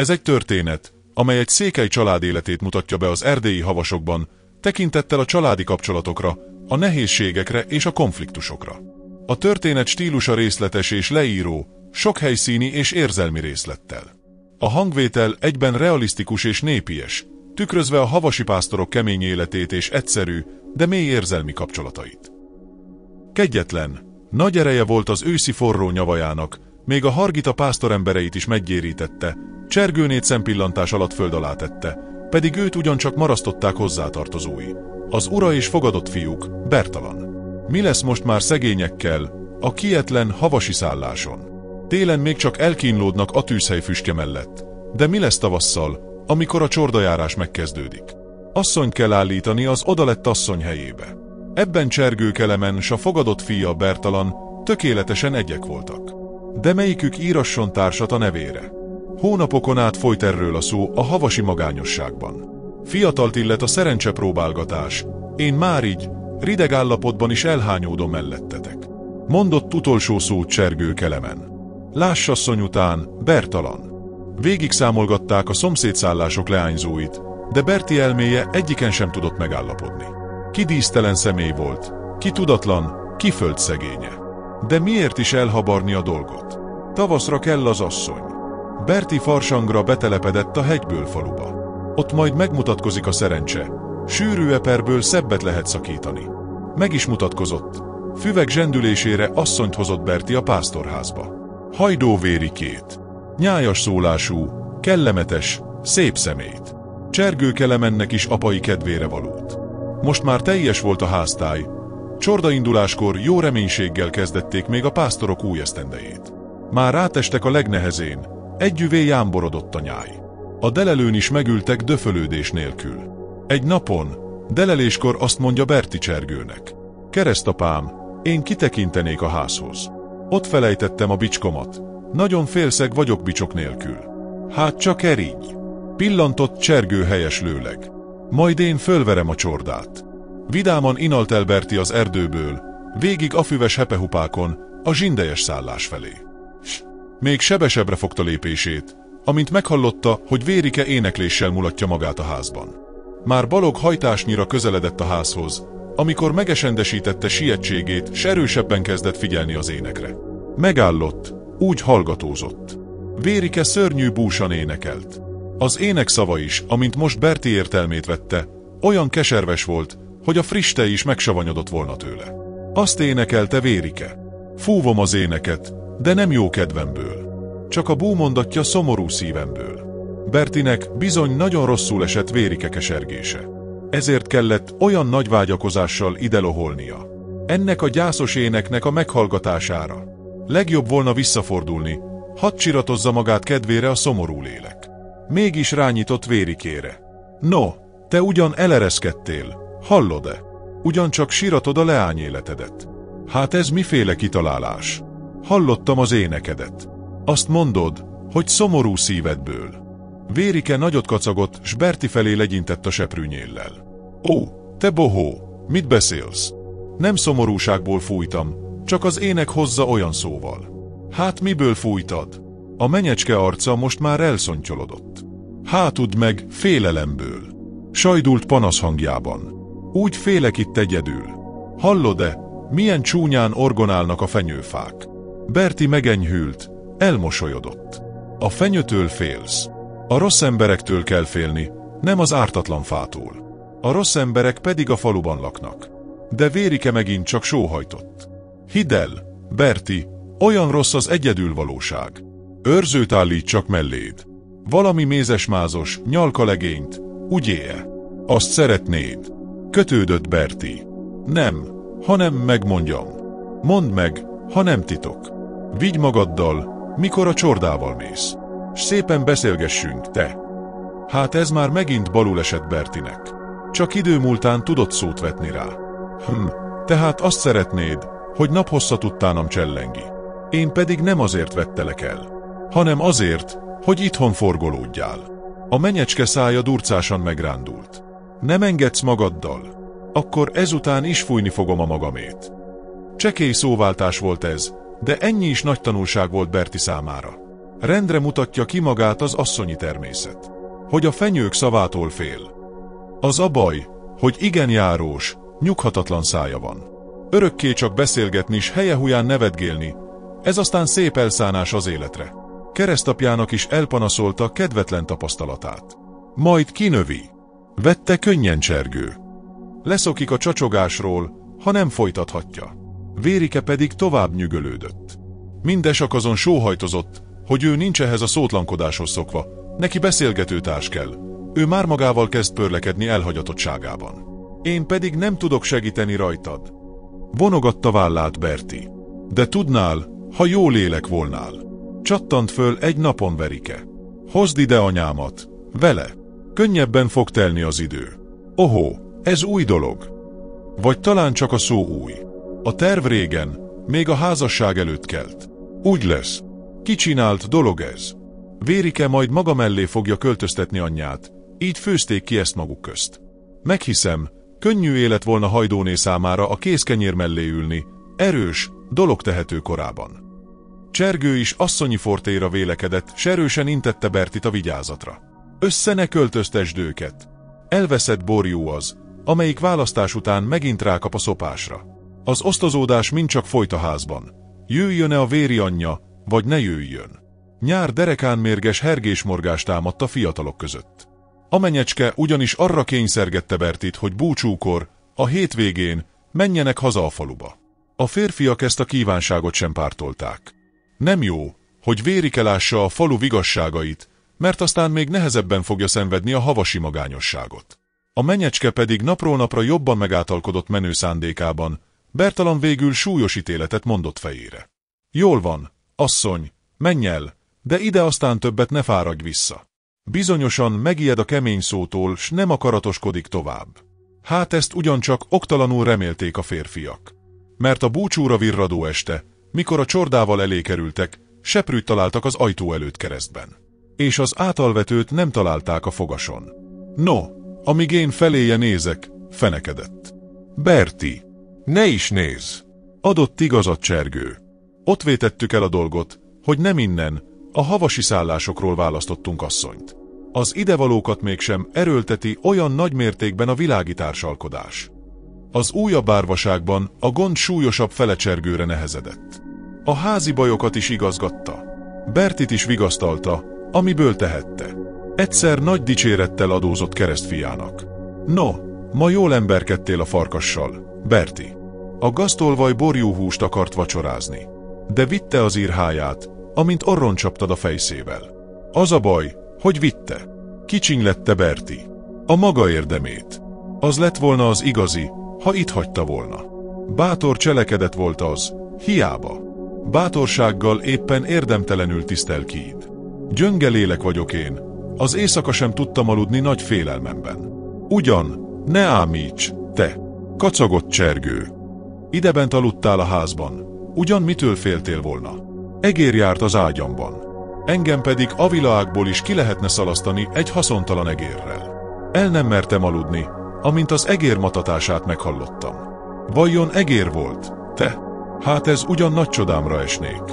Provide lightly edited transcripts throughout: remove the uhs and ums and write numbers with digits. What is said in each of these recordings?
Ez egy történet, amely egy székely család életét mutatja be az erdélyi havasokban, tekintettel a családi kapcsolatokra, a nehézségekre és a konfliktusokra. A történet stílusa részletes és leíró, sok helyszíni és érzelmi részlettel. A hangvétel egyben realisztikus és népies, tükrözve a havasi pásztorok kemény életét és egyszerű, de mély érzelmi kapcsolatait. Kegyetlen, nagy ereje volt az őszi forró nyavajának, még a Hargita pásztorembereit is meggyérítette, Csergőnét szempillantás alatt föld alá tette, pedig őt ugyancsak marasztották hozzátartozói. Az ura és fogadott fiúk, Bertalan. Mi lesz most már szegényekkel, a kietlen havasi szálláson? Télen még csak elkínlódnak a tűzhely füstje mellett. De mi lesz tavasszal, amikor a csordajárás megkezdődik? Asszonyt kell állítani az odalett asszony helyébe. Ebben Csergő Kelemen s a fogadott fia Bertalan tökéletesen egyek voltak. De melyikük írasson társat a nevére? Hónapokon át folyt erről a szó a havasi magányosságban. Fiatalt illet a szerencsepróbálgatás, én már így, rideg állapotban is elhányódom mellettetek. Mondott utolsó szót Csergő Kelemen. Láss asszony után, Bertalan. Végig számolgatták a szomszédszállások leányzóit, de Berti elméje egyiken sem tudott megállapodni. Ki dísztelen személy volt, ki tudatlan, ki földszegénye. De miért is elhabarni a dolgot? Tavaszra kell az asszony. Berti farsangra betelepedett a hegyből faluba. Ott majd megmutatkozik a szerencse. Sűrű eperből szebbet lehet szakítani. Meg is mutatkozott. Füvek zsendülésére asszonyt hozott Berti a pásztorházba. Hajdó Vérikét. Nyájas szólású, kellemetes, szép szemét. Csergő Kelemennek is apai kedvére valót. Most már teljes volt a háztáj. Csordainduláskor jó reménységgel kezdették még a pásztorok új esztendejét. Már rátestek a legnehezén, együvé jámborodott a nyáj. A delelőn is megültek döfölődés nélkül. Egy napon, deleléskor azt mondja Berti Csergőnek. Keresztapám, én kitekintenék a házhoz. Ott felejtettem a bicskomat. Nagyon félszeg vagyok bicsok nélkül. Hát csak erigy. Pillantott Csergő helyeslőleg. Majd én fölverem a csordát. Vidáman inalt el Berti az erdőből, végig a füves hepehupákon, a zsindejes szállás felé. Még sebesebbre fogta lépését, amint meghallotta, hogy Vérike énekléssel mulatja magát a házban. Már balog hajtásnyira közeledett a házhoz, amikor megesendesítette sietségét, s erősebben kezdett figyelni az énekre. Megállott, úgy hallgatózott. Vérike szörnyű búsan énekelt. Az ének szava is, amint most Berti értelmét vette, olyan keserves volt, hogy a friss tej is megsavanyodott volna tőle. Azt énekelte Vérike. Fúvom az éneket, de nem jó kedvemből. Csak a búmondatja szomorú szívemből. Bertinek bizony nagyon rosszul esett Vérike kesergése. Ezért kellett olyan nagy vágyakozással ide loholnia. Ennek a gyászos éneknek a meghallgatására. Legjobb volna visszafordulni, hadd csiratozza magát kedvére a szomorú lélek. Mégis rányitott Vérikére. No, te ugyan elereszkedtél, hallod-e? Ugyancsak siratod a leányéletedet. Hát ez miféle kitalálás? Hallottam az énekedet. Azt mondod, hogy szomorú szívedből. Vérike nagyot kacagott, s Berti felé legyintett a seprűnyéllel. Ó, te bohó, mit beszélsz? Nem szomorúságból fújtam, csak az ének hozza olyan szóval. Hát miből fújtad? A menyecske arca most már elszontyolodott. Hátud meg félelemből. Sajdult panasz hangjában. Úgy félek itt egyedül. Hallod-e, milyen csúnyán orgonálnak a fenyőfák? Berti megenyhült, elmosolyodott. A fenyőtől félsz. A rossz emberektől kell félni, nem az ártatlan fától. A rossz emberek pedig a faluban laknak. De Vérike megint csak sóhajtott. Hidd el, Berti, olyan rossz az egyedülvalóság. Őrzőt állít csak melléd. Valami mézesmázos, nyalkalegényt, ugyéje? Azt szeretnéd? Kötődött Berti. Nem, hanem megmondjam. Mondd meg, ha nem titok. Vigy magaddal, mikor a csordával mész. S szépen beszélgessünk, te. Hát ez már megint balul esett Bertinek. Csak idő múltán tudott szót vetni rá. Tehát azt szeretnéd, hogy naphosszat utánam csellengi. Én pedig nem azért vettelek el, hanem azért, hogy itthon forgolódjál. A menyecske szája durcásan megrándult. Nem engedsz magaddal? Akkor ezután is fújni fogom a magamét. Csekély szóváltás volt ez, de ennyi is nagy tanulság volt Berti számára. Rendre mutatja ki magát az asszonyi természet. Hogy a fenyők szavától fél. Az a baj, hogy igen járós, nyughatatlan szája van. Örökké csak beszélgetni s helye-huján nevetgélni, ez aztán szép elszánás az életre. Keresztapjának is elpanaszolta kedvetlen tapasztalatát. Majd kinövi. Vette könnyen Csergő. Leszokik a csacsogásról, ha nem folytathatja. Vérike pedig tovább nyügölődött. Mindesak azon sóhajtozott, hogy ő nincs ehhez a szótlankodáshoz szokva, neki beszélgetőtárs kell. Ő már magával kezd pörlekedni elhagyatottságában. Én pedig nem tudok segíteni rajtad. Vonogatta vállát Berti. De tudnál, ha jó lélek volnál. Csattant föl egy napon Verike. Hozd ide anyámat, vele. Könnyebben fog telni az idő. Ohó, ez új dolog. Vagy talán csak a szó új. A terv régen, még a házasság előtt kelt. Úgy lesz. Kicsinált dolog ez. Vérike majd maga mellé fogja költöztetni anyját, így főzték ki ezt maguk közt. Meghiszem, könnyű élet volna Hajdóné számára a kézkenyér mellé ülni, erős, dologtehető korában. Csergő is asszonyi fortéra vélekedett, s erősen intette Bertit a vigyázatra. Össze ne költöztesd őket. Elveszett borjú az, amelyik választás után megint rákap a szopásra. Az osztozódás mind csak folyt a házban. Jöjjön-e a véri anyja, vagy ne jöjjön. Nyár derekán mérges hergésmorgás támadt a fiatalok között. A menyecske ugyanis arra kényszergette Bertit, hogy búcsúkor, a hétvégén menjenek haza a faluba. A férfiak ezt a kívánságot sem pártolták. Nem jó, hogy Vérike lássa a falu vigasságait, mert aztán még nehezebben fogja szenvedni a havasi magányosságot. A menyecske pedig napról napra jobban megátalkodott menő szándékában, Bertalan végül súlyos ítéletet mondott fejére. Jól van, asszony, menj el, de ide aztán többet ne fáradj vissza. Bizonyosan megijed a kemény szótól, s nem akaratoskodik tovább. Hát ezt ugyancsak oktalanul remélték a férfiak. Mert a búcsúra virradó este, mikor a csordával elé kerültek, seprűt találtak az ajtó előtt keresztben. És az átalvetőt nem találták a fogason. No, amíg én feléje nézek, fenekedett. Berti, ne is néz! Adott igazat Csergő. Ott vétettük el a dolgot, hogy nem innen, a havasi szállásokról választottunk asszonyt. Az idevalókat mégsem erőlteti olyan nagy mértékben a világi társalkodás. Az újabb árvaságban a gond súlyosabb fele Csergőre nehezedett. A házi bajokat is igazgatta. Bertit is vigasztalta, amiből tehette. Egyszer nagy dicsérettel adózott keresztfiának. No, ma jól emberkedtél a farkassal, Berti. A gaztolvaj borjúhúst akart vacsorázni. De vitte az írháját, amint orron csaptad a fejszével. Az a baj, hogy vitte. Kicsinylette Berti. A maga érdemét. Az lett volna az igazi, ha itt hagyta volna. Bátor cselekedet volt az, hiába. Bátorsággal éppen érdemtelenül tisztelkíd. Gyönge lélek vagyok én, az éjszaka sem tudtam aludni nagy félelmemben. Ugyan, ne ámíts, te, kacagott Csergő. Idebent aludtál a házban, ugyan mitől féltél volna? Egér járt az ágyamban. Engem pedig a világból is ki lehetne szalasztani egy haszontalan egérrel. El nem mertem aludni, amint az egér matatását meghallottam. Vajon egér volt, te? Hát ez ugyan nagy csodámra esnék.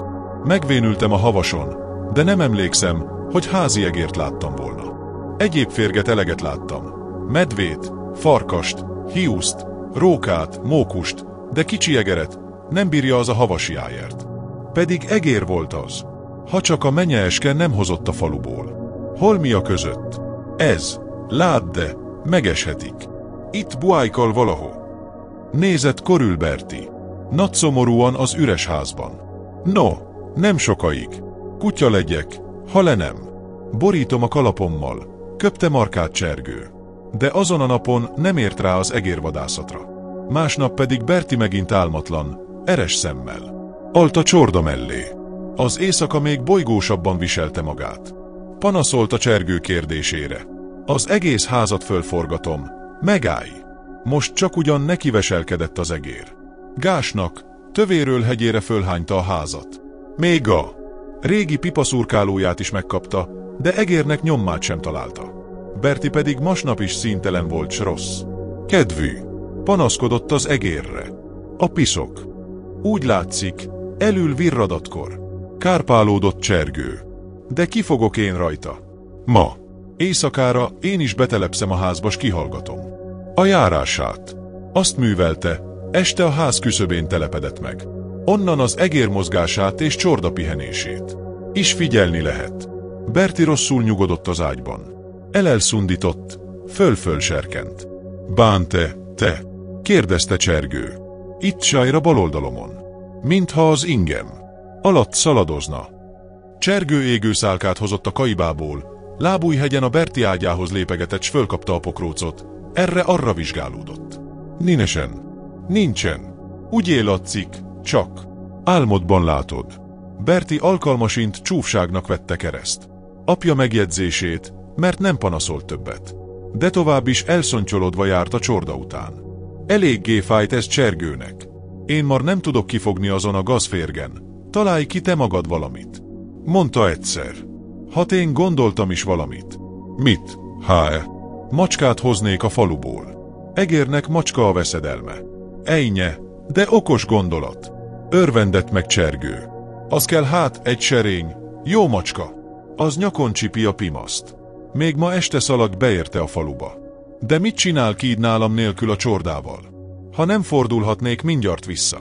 Megvénültem a havason, de nem emlékszem, hogy házi egért láttam volna. Egyéb férget eleget láttam. Medvét, farkast, hiuszt, rókát, mókust, de kicsi egeret nem bírja az a havasi ájert. Pedig egér volt az. Ha csak a menyeeske nem hozott a faluból. Hol mi a között? Ez, ládd de, megeshetik. Itt buájkal valahol. Nézett körül Berti. Nagyszomorúan az üres házban. No, nem sokaig. Kutya legyek, ha le nem. Borítom a kalapommal, köpte markát Csergő. De azon a napon nem ért rá az egérvadászatra. Másnap pedig Berti megint álmatlan, eres szemmel. Alt a csorda mellé. Az éjszaka még bolygósabban viselte magát. Panaszolt a Csergő kérdésére. Az egész házat fölforgatom, megállj! Most csak ugyan nekiveselkedett az egér. Gásnak, tövéről hegyére fölhányta a házat. Még a régi pipaszurkálóját is megkapta, de egérnek nyomát sem találta. Berti pedig masnap is színtelen volt s rossz kedvű. Panaszkodott az egérre. A piszok. Úgy látszik, elül virradatkor. Kárpálódott Csergő. De ki fogok én rajta? Ma. Éjszakára én is betelepszem a házba, s kihallgatom a járását. Azt művelte, este a ház küszöbén telepedett meg. Onnan az egér mozgását és csorda pihenését is figyelni lehet. Berti rosszul nyugodott az ágyban. Elszundított, föl-föl serkent. Bánte, te? Kérdezte Csergő. Itt sajra baloldalomon. Mintha az ingem alatt szaladozna. Csergő égőszálkát hozott a kaibából, lábújhegyen a Berti ágyához lépegetett, s fölkapta a pokrócot. Erre-arra vizsgálódott. Ninesen. Nincsen. Úgy élatszik, csak álmodban látod. Berti alkalmasint csúfságnak vette kereszt apja megjegyzését, mert nem panaszolt többet. De tovább is elszontyolodva járt a csorda után. Eléggé fájt ez Csergőnek. Én már nem tudok kifogni azon a gazférgen. Találj ki te magad valamit. Mondta egyszer. Hát én gondoltam is valamit. Mit? Macskát hoznék a faluból. Egérnek macska a veszedelme. Ejnye, de okos gondolat. Örvendett meg Csergő. Az kell hát egy serény, jó macska. Az nyakon csipi a pimaszt. Még ma este szalag beérte a faluba. De mit csinál Kíd nálam nélkül a csordával? Ha nem fordulhatnék mindjárt vissza.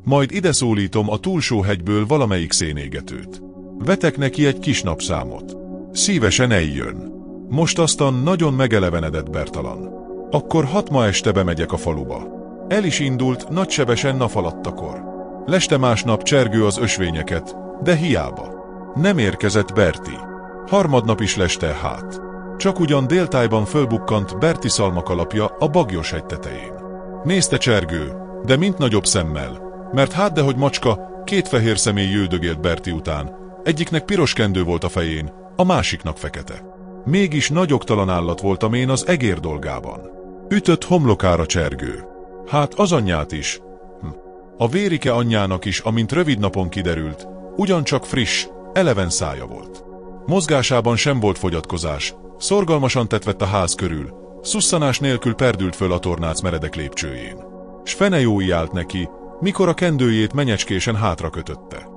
Majd ide szólítom a túlsó hegyből valamelyik szénégetőt. Vetek neki egy kis napszámot. Szívesen eljön. Most aztán nagyon megelevenedett Bertalan. Akkor 6 ma este bemegyek a faluba. El is indult nagysebesen nafalattakor. Leste másnap Csergő az ösvényeket, de hiába. Nem érkezett Berti. Harmadnap is leste hát. Csak ugyan déltájban fölbukkant Berti szalmakalapja a Bagyos-hegy tetején. Nézte Csergő, de mint nagyobb szemmel, mert hát dehogy macska, 2 fehér személy jöldögélt Berti után, egyiknek piros kendő volt a fején, a másiknak fekete. Mégis nagyoktalan állat voltam én az egér dolgában. Ütött homlokára Csergő. Hát az anyját is. A Vérike anyjának is, amint rövid napon kiderült, ugyancsak friss, eleven szája volt. Mozgásában sem volt fogyatkozás, szorgalmasan tetvett a ház körül, szusszanás nélkül perdült föl a tornác meredek lépcsőjén. S fene jói állt neki, mikor a kendőjét menyecskésen hátra kötötte.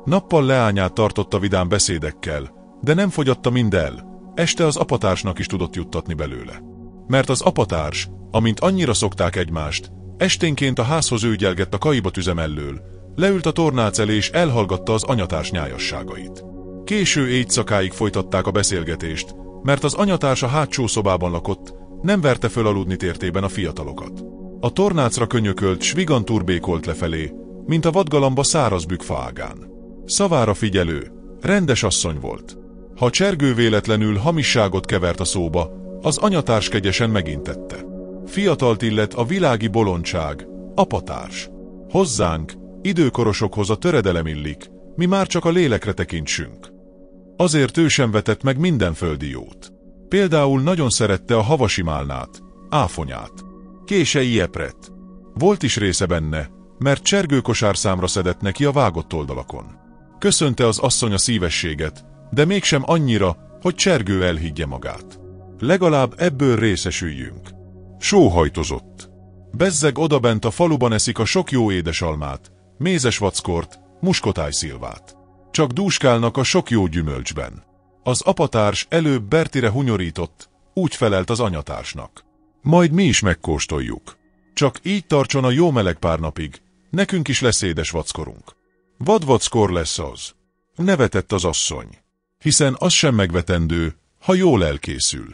Nappal leányát tartotta vidám beszédekkel, de nem fogyatta mind el, este az apatársnak is tudott juttatni belőle. Mert az apatárs, amint annyira szokták egymást, esténként a házhoz őgyelgett a kaibatüze mellől, leült a tornác elé és elhallgatta az anyatárs nyájasságait. Késő éjszakáig folytatták a beszélgetést, mert az anyatárs a hátsó szobában lakott, nem verte föl aludni tértében a fiatalokat. A tornácra könyökölt, s vigan turbékolt lefelé, mint a vadgalamba száraz bükkfaágán. Szavára figyelő, rendes asszony volt. Ha Csergő véletlenül hamisságot kevert a szóba, az anyatárs kegyesen megintette. Fiatalt illet a világi bolondság, apatárs. Hozzánk, időkorosokhoz a töredelem illik, mi már csak a lélekre tekintsünk. Azért ő sem vetett meg minden földi jót. Például nagyon szerette a havasi málnát, áfonyát, kései epret. Volt is része benne, mert Csergő kosárszámra szedett neki a vágott oldalakon. Köszönte az asszony a szívességet, de mégsem annyira, hogy Csergő elhiggye magát. Legalább ebből részesüljünk. Sóhajtozott. Bezzeg odabent a faluban eszik a sok jó édesalmát, mézes vackort, muskotájszilvát. Csak dúskálnak a sok jó gyümölcsben. Az apatárs előbb Bertire hunyorított, úgy felelt az anyatársnak. Majd mi is megkóstoljuk. Csak így tartson a jó meleg pár napig, nekünk is lesz édes vackorunk. Vadvackor lesz az. Nevetett az asszony. Hiszen az sem megvetendő, ha jól elkészül.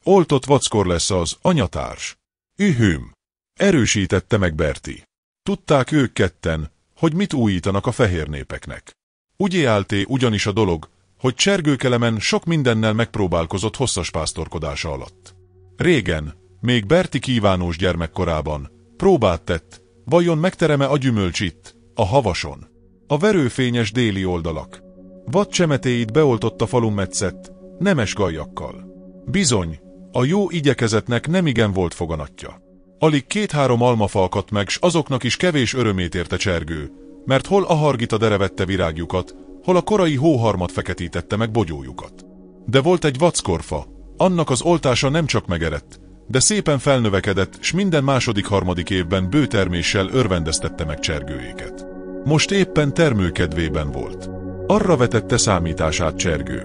Oltott vackor lesz az, anyatárs. Ühüm! Erősítette meg Berti. Tudták ők ketten, hogy mit újítanak a fehér népeknek. Úgy állté ugyanis a dolog, hogy Csergő Kelemen sok mindennel megpróbálkozott hosszas pásztorkodása alatt. Régen, még Berti kívánós gyermekkorában, próbát tett, vajon megtereme a gyümölcs itt, a havason. A verőfényes déli oldalak. Vadcsemetéit beoltott a falun metszett, nemes gajjakkal. Bizony, a jó igyekezetnek nemigen volt foganatja. Alig 2-3 almafa akadt meg, s azoknak is kevés örömét érte Csergő, mert hol a hargita derevette virágjukat, hol a korai hóharmat feketítette meg bogyójukat. De volt egy vackorfa, annak az oltása nem csak megerett, de szépen felnövekedett, s minden második-harmadik évben bő terméssel örvendeztette meg Csergőéket. Most éppen termőkedvében volt. Arra vetette számítását Csergő.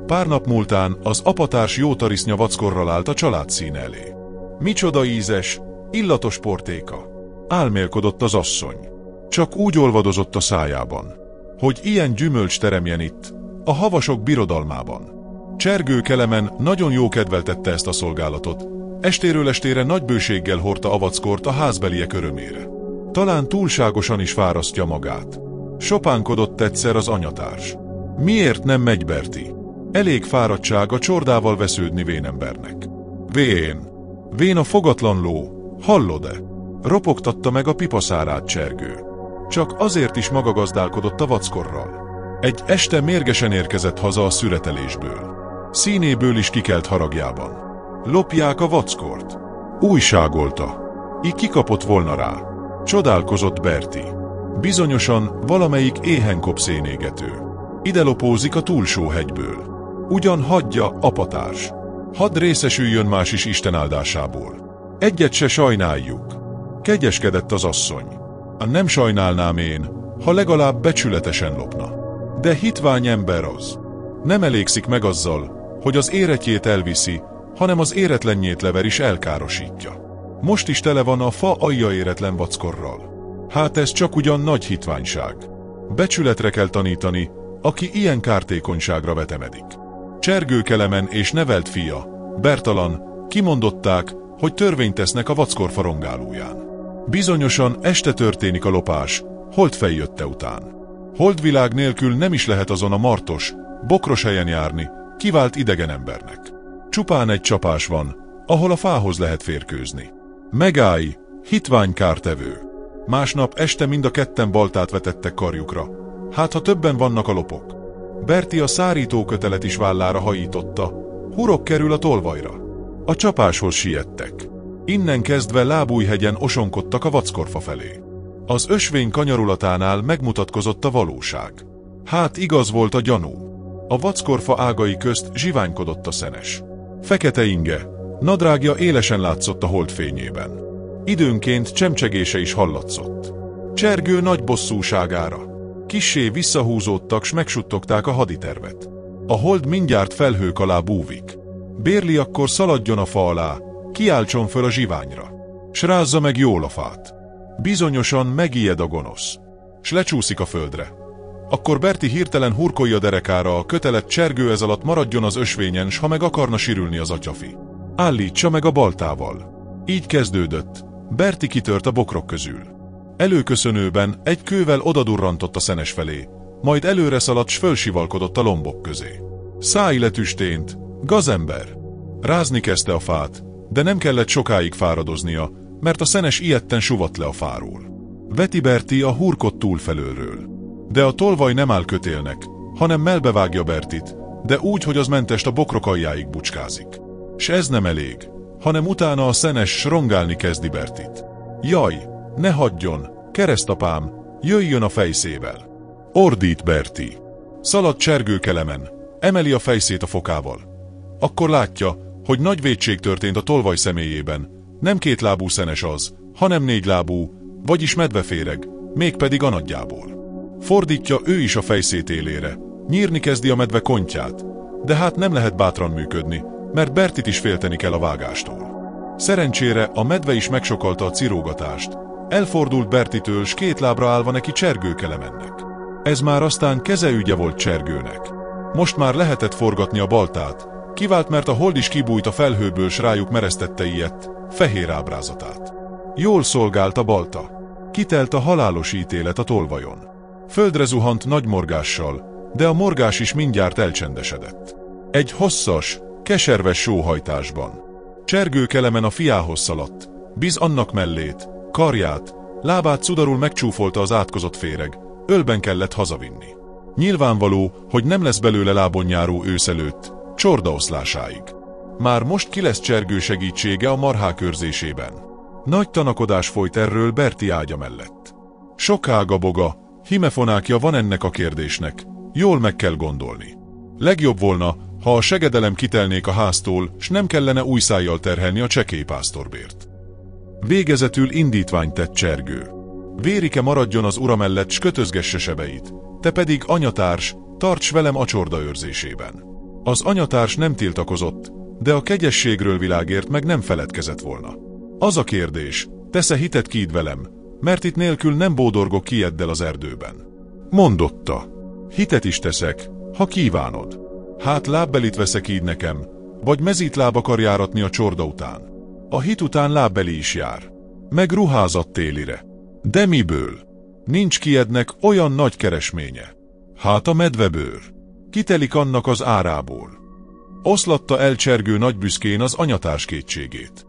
Pár nap múltán az apatárs jó tarisznya vackorral állt a család színe elé. Micsoda ízes, illatos portéka! Álmélkodott az asszony. Csak úgy olvadozott a szájában, hogy ilyen gyümölcs teremjen itt, a havasok birodalmában. Csergő Kelemen nagyon jó kedveltette ezt a szolgálatot, estéről estére nagy bőséggel hordta a vackort a házbeliek örömére. Talán túlságosan is fárasztja magát. Sopánkodott egyszer az anyatárs. Miért nem megy, Berti? Elég fáradtság a csordával vesződni vénembernek. Vén a fogatlan ló, hallod-e? Ropogtatta meg a pipaszárát Csergő. Csak azért is maga gazdálkodott a vackorral. Egy este mérgesen érkezett haza a szüretelésből. Színéből is kikelt haragjában. Lopják a vackort. Újságolta. Így kikapott volna rá. Csodálkozott Berti. Bizonyosan valamelyik éhenkop szénégető. Ide lopózik a túlsó hegyből. Ugyan hagyja, apatárs. Hadd részesüljön más is Isten áldásából. Egyet se sajnáljuk. Kegyeskedett az asszony. Nem sajnálnám én, ha legalább becsületesen lopna. De hitvány ember az. Nem elégszik meg azzal, hogy az éretjét elviszi, hanem az éretlenjét lever is elkárosítja. Most is tele van a fa alja éretlen vackorral. Hát ez csak ugyan nagy hitványság. Becsületre kell tanítani, aki ilyen kártékonyságra vetemedik. Csergő Kelemen és nevelt fia, Bertalan, kimondották, hogy törvényt tesznek a vackor farongálóján. Bizonyosan este történik a lopás, holdfej jötte után. Holdvilág nélkül nem is lehet azon a martos, bokros helyen járni, kivált idegen embernek. Csupán egy csapás van, ahol a fához lehet férkőzni. Megállj, hitvány kártevő! Másnap este mind a ketten baltát vetettek karjukra. Hát ha többen vannak a lopok. Berti a szárítókötelet is vállára hajította. Hurok kerül a tolvajra. A csapáshoz siettek. Innen kezdve Lábújhegyen osonkodtak a vackorfa felé. Az ösvény kanyarulatánál megmutatkozott a valóság. Hát igaz volt a gyanú. A vackorfa ágai közt zsiványkodott a szenes. Fekete inge, nadrágja élesen látszott a holdfényében. Időnként csemcsegése is hallatszott. Csergő nagy bosszúságára. Kissé visszahúzódtak, s megsuttogták a haditervet. A hold mindjárt felhők alá búvik. Bérli akkor szaladjon a fa alá, kiáltson föl a zsiványra. S rázza meg jól a fát. Bizonyosan megijed a gonosz. S lecsúszik a földre. Akkor Berti hirtelen hurkolja derekára a kötelet, Csergő ez alatt maradjon az ösvényen, s ha meg akarna sirülni az atyafi, állítsa meg a baltával. Így kezdődött. Berti kitört a bokrok közül. Előköszönőben egy kővel odadurrantott a szenes felé, majd előre szaladt, s fölsivalkodott a lombok közé. Száj letüstént, gazember! Rázni kezdte a fát, de nem kellett sokáig fáradoznia, mert a szenes ijedten suvadt le a fáról. Veti Berti a hurkot túlfelőről. De a tolvaj nem áll kötélnek, hanem melbevágja Bertit, de úgy, hogy az mentest a bokrok aljáig bucskázik. S ez nem elég, hanem utána a szenes srongálni kezdi Bertit. Jaj, ne hagyjon, keresztapám, jöjjön a fejszével! Ordít Berti. Szalad Csergő Kelemen, emeli a fejszét a fokával. Akkor látja, hogy nagy vétség történt a tolvaj személyében. Nem kétlábú szenes az, hanem négylábú, vagyis medveféreg, mégpedig a nagyjából. Fordítja ő is a fejszét élére, nyírni kezdi a medve kontyát, de hát nem lehet bátran működni, mert Bertit is félteni kell a vágástól. Szerencsére a medve is megsokalta a cirógatást, elfordult Bertitől, s két lábra állva neki Csergő Kelemennek. Ez már aztán kezeügye volt Csergőnek. Most már lehetett forgatni a baltát, kivált, mert a hold is kibújt a felhőből, s rájuk meresztette ilyet, fehér ábrázatát. Jól szolgált a balta. Kitelt a halálos ítélet a tolvajon. Földre zuhant nagy morgással, de a morgás is mindjárt elcsendesedett. Egy hosszas, keserves sóhajtásban. Csergő Kelemen a fiához szaladt, biz annak mellét, karját, lábát cudarul megcsúfolta az átkozott féreg, ölben kellett hazavinni. Nyilvánvaló, hogy nem lesz belőle lábon járó ősz előtt, csordaoszlásáig. Már most ki lesz Csergő segítsége a marhák őrzésében. Nagy tanakodás folyt erről Berti ágya mellett. Sok ága-boga, himefonákja van ennek a kérdésnek, jól meg kell gondolni. Legjobb volna, ha a segedelem kitelnék a háztól, s nem kellene újszájjal terhelni a csekély pásztorbért. Végezetül indítványt tett Csergő. Vérike maradjon az ura mellett, s kötözgesse sebeit, te pedig, anyatárs, tarts velem a csorda őrzésében. Az anyatárs nem tiltakozott, de a kegyességről világért meg nem feledkezett volna. Az a kérdés, tesz-e hitet kíd velem, mert itt nélkül nem bódorgok kijeddel az erdőben. Mondotta, hitet is teszek, ha kívánod. Hát lábbelit veszek így nekem, vagy mezítláb akar járatni a csorda után. A hit után lábbeli is jár. Meg ruházat télire. De miből? Nincs kiednek olyan nagy keresménye. Hát a medvebőr. Kitelik annak az árából. Oszlatta el csergő nagybüszkén az anyatárs kétségét.